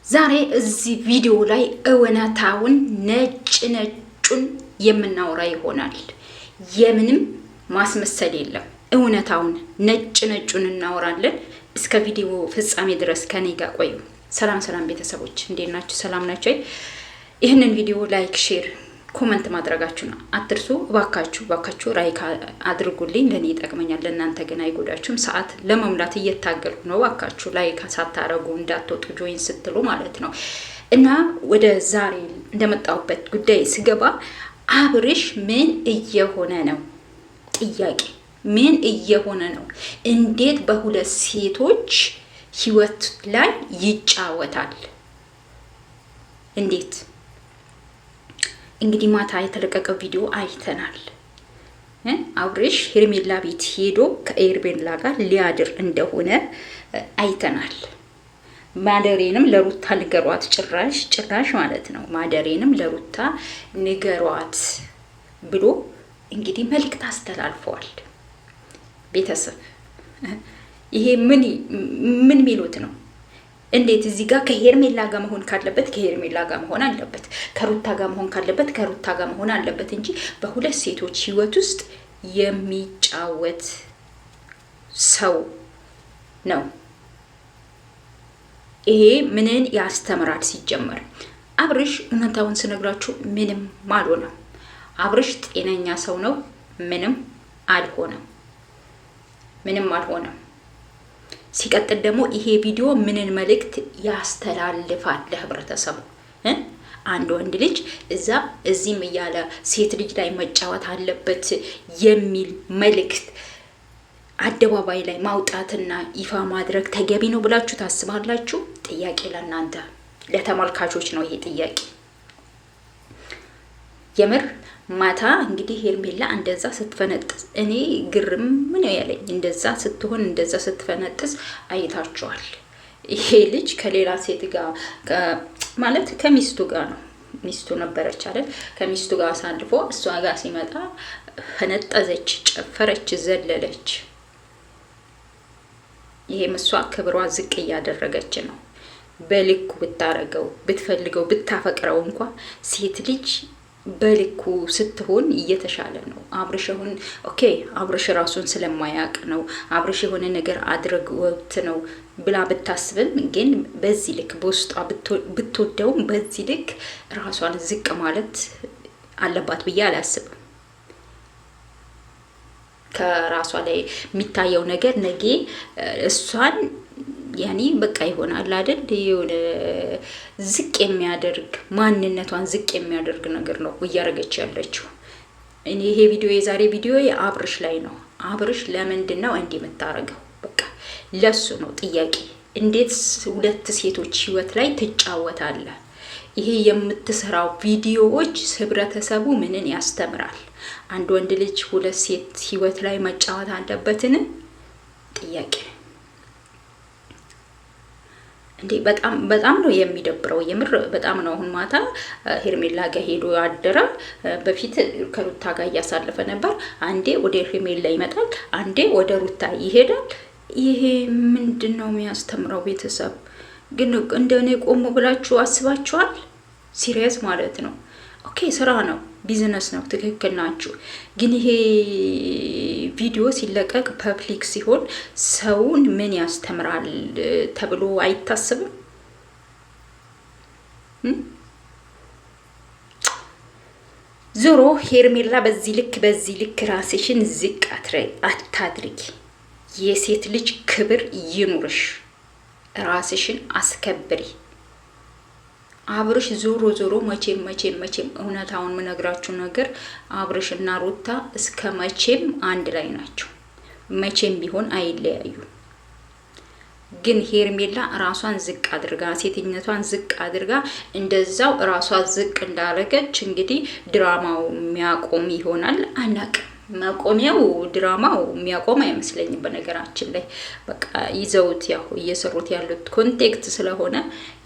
ዛሬ እዚህ ቪዲዮ ላይ እውነታውን ነጩን የምናወራ ይሆናል። የምንም ማስመሰል የለም። እውነታውን ነጩን እናወራለን። እስከ ቪዲዮ ፍጻሜ ድረስ ከኔ ጋር ቆዩ። ሰላም ቤተሰቦች እንዴት ናችሁ? ሰላም ናችሁ? ይህንን ቪዲዮ ላይክ፣ ሼር፣ ኮሜንት ማድረጋችሁን አትርሱ። ባካችሁ ላይክ አድርጉልኝ። ለኔ ይጠቅመኛል፣ ለእናንተ ግን አይጎዳችሁም። ሰዓት ለመሙላት እየታገልኩ ነው። ባካችሁ ላይክ ሳታረጉ እንዳትወጡ ጆይን ስትሉ ማለት ነው። እና ወደ ዛሬ እንደመጣሁበት ጉዳይ ስገባ አብርሽ ምን እየሆነ ነው? ጥያቄ ምን እየሆነ ነው? እንዴት በሁለት ሴቶች ህይወት ላይ ይጫወታል? እንዴት? እንግዲህ ማታ የተለቀቀው ቪዲዮ አይተናል። አብርሽ ሄርሜላ ቤት ሄዶ ከሄርሜላ ጋር ሊያድር እንደሆነ አይተናል። ማደሬንም ለሩታ ንገሯት፣ ጭራሽ ማለት ነው። ማደሬንም ለሩታ ንገሯት ብሎ እንግዲህ መልእክት አስተላልፈዋል። ቤተሰብ ይሄ ምን ሚሉት ነው? እንዴት እዚህ ጋር ከሄርሜላ ጋር መሆን ካለበት ከሄርሜላ ጋር መሆን አለበት፣ ከሩታ ጋር መሆን ካለበት ከሩታ ጋር መሆን አለበት እንጂ በሁለት ሴቶች ህይወት ውስጥ የሚጫወት ሰው ነው። ይሄ ምንን ያስተምራል? ሲጀመር አብርሽ እውነታውን ስነግራችሁ ምንም አልሆነም። አብርሽ ጤነኛ ሰው ነው። ምንም አልሆነም። ሲቀጥል ደግሞ ይሄ ቪዲዮ ምንን መልእክት ያስተላልፋል ለህብረተሰቡ? አንድ ወንድ ልጅ እዚህም እያለ ሴት ልጅ ላይ መጫወት አለበት የሚል መልእክት አደባባይ ላይ ማውጣትና ይፋ ማድረግ ተገቢ ነው ብላችሁ ታስባላችሁ? ጥያቄ ለእናንተ ለተመልካቾች ነው ይሄ ጥያቄ። የምር ማታ እንግዲህ ሄርሜላ እንደዛ ስትፈነጥስ እኔ ግርም ምን ያለኝ እንደዛ ስትፈነጥስ አይታችኋል። ይሄ ልጅ ከሌላ ሴት ጋር ማለት ከሚስቱ ጋር ነው። ሚስቱ ነበረች አይደል? ከሚስቱ ጋር አሳልፎ እሷ ጋር ሲመጣ ፈነጠዘች፣ ጨፈረች፣ ዘለለች። ይሄም እሷ ክብሯ ዝቅ እያደረገች ነው። በልኩ ብታረገው ብትፈልገው ብታፈቅረው እንኳን ሴት ልጅ በልኩ ስትሆን እየተሻለ ነው። አብርሽ አሁን አብርሽ ራሱን ስለማያውቅ ነው አብርሽ የሆነ ነገር አድርግ ወብት ነው ብላ ብታስብም ግን በዚህ ልክ በውስጧ ብትወደውም በዚህ ልክ ራሷን ዝቅ ማለት አለባት ብዬ አላስብም። ከራሷ ላይ የሚታየው ነገር ነገ እሷን ያኔ በቃ ይሆናል አይደል? የሆነ ዝቅ የሚያደርግ ማንነቷን ዝቅ የሚያደርግ ነገር ነው እያደረገች ያለችው። እኔ ይሄ ቪዲዮ የዛሬ ቪዲዮ የአብርሽ ላይ ነው። አብርሽ ለምንድን ነው እንዲህ የምታረገው? በቃ ለሱ ነው ጥያቄ። እንዴት ሁለት ሴቶች ህይወት ላይ ትጫወታለህ? ይሄ የምትሰራው ቪዲዮዎች ህብረተሰቡ ምንን ያስተምራል? አንድ ወንድ ልጅ ሁለት ሴት ህይወት ላይ መጫወት አለበትን? ጥያቄ እንዴ! በጣም ነው የሚደብረው። የምር በጣም ነው። አሁን ማታ ሄርሜላ ጋር ሄዶ ያደረ። በፊት ከሩታ ጋር እያሳለፈ ነበር። አንዴ ወደ ሄርሜላ ይመጣል፣ አንዴ ወደ ሩታ ይሄዳል። ይሄ ምንድነው የሚያስተምረው? ቤተሰብ ግን እንደኔ ቆሙ ብላችሁ አስባችኋል? ሲሪየስ ማለት ነው። ስራ ነው፣ ቢዝነስ ነው፣ ትክክል ናችሁ። ግን ይሄ ቪዲዮ ሲለቀቅ ፐብሊክ ሲሆን ሰውን ምን ያስተምራል ተብሎ አይታሰብም? ዞሮ ሄርሜላ በዚህ ልክ ራስሽን ዝቅ አታድርጊ። የሴት ልጅ ክብር ይኑርሽ፣ ራስሽን አስከብሪ። አብርሽ ዞሮ መቼም እውነታውን የምነግራችሁ ነገር አብርሽ እና ሩታ እስከ መቼም አንድ ላይ ናቸው። መቼም ቢሆን አይለያዩ። ግን ሄርሜላ ራሷን ዝቅ አድርጋ ሴትነቷን ዝቅ አድርጋ እንደዛው ራሷ ዝቅ እንዳረገች እንግዲህ ድራማው የሚያቆም ይሆናል። አናቅም መቆሚያው ድራማው የሚያቆም አይመስለኝም። በነገራችን ላይ በቃ ይዘውት ያው እየሰሩት ያሉት ኮንቴክስት ስለሆነ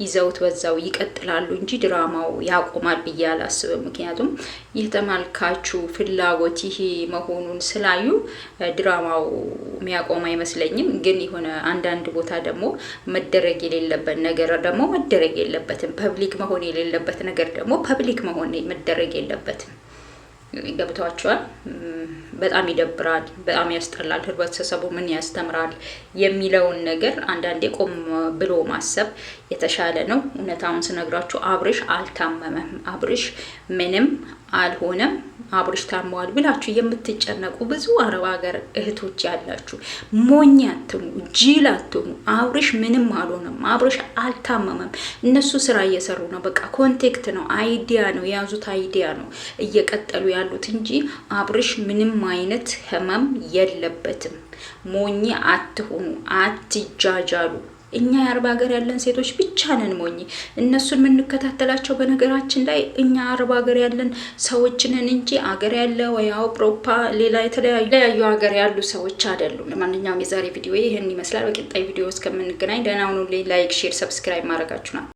ይዘውት በዛው ይቀጥላሉ እንጂ ድራማው ያቆማል ብዬ አላስብም። ምክንያቱም የተመልካቹ ፍላጎት ይሄ መሆኑን ስላዩ ድራማው የሚያቆም አይመስለኝም። ግን የሆነ አንዳንድ ቦታ ደግሞ መደረግ የሌለበት ነገር ደግሞ መደረግ የለበትም። ፐብሊክ መሆን የሌለበት ነገር ደግሞ ፐብሊክ መሆን መደረግ የለበትም። ገብቷቸዋል። በጣም ይደብራል፣ በጣም ያስጠላል። ህብረተሰቡ ምን ያስተምራል የሚለውን ነገር አንዳንዴ ቆም ብሎ ማሰብ የተሻለ ነው። እውነታውን ስነግራችሁ አብርሽ አልታመመም፣ አብርሽ ምንም አልሆነም፣ አብርሽ ታሟል ብላችሁ የምትጨነቁ ብዙ አረብ ሀገር እህቶች ያላችሁ ሞኝ አትሁኑ፣ ጅል አትሁኑ። አብርሽ ምንም አልሆነም፣ አብርሽ አልታመመም። እነሱ ስራ እየሰሩ ነው። በቃ ኮንቴክት ነው፣ አይዲያ ነው የያዙት፣ አይዲያ ነው እየቀጠሉ ያሉት እንጂ አብርሽ ምንም አይነት ህመም የለበትም። ሞኝ አትሁኑ፣ አትጃጃሉ። እኛ የአረብ ሀገር ያለን ሴቶች ብቻ ነን ሞኝ። እነሱን የምንከታተላቸው በነገራችን ላይ እኛ አረብ ሀገር ያለን ሰዎች ነን እንጂ አገር ያለ ወይ አውሮፓ ሌላ የተለያዩ ሀገር ያሉ ሰዎች አይደሉም። ለማንኛውም የዛሬ ቪዲዮ ይህን ይመስላል። በቀጣይ ቪዲዮ እስከምንገናኝ ደህና ሁኑልኝ። ላይክ፣ ሼር፣ ሰብስክራይብ ማድረጋችሁ ነው።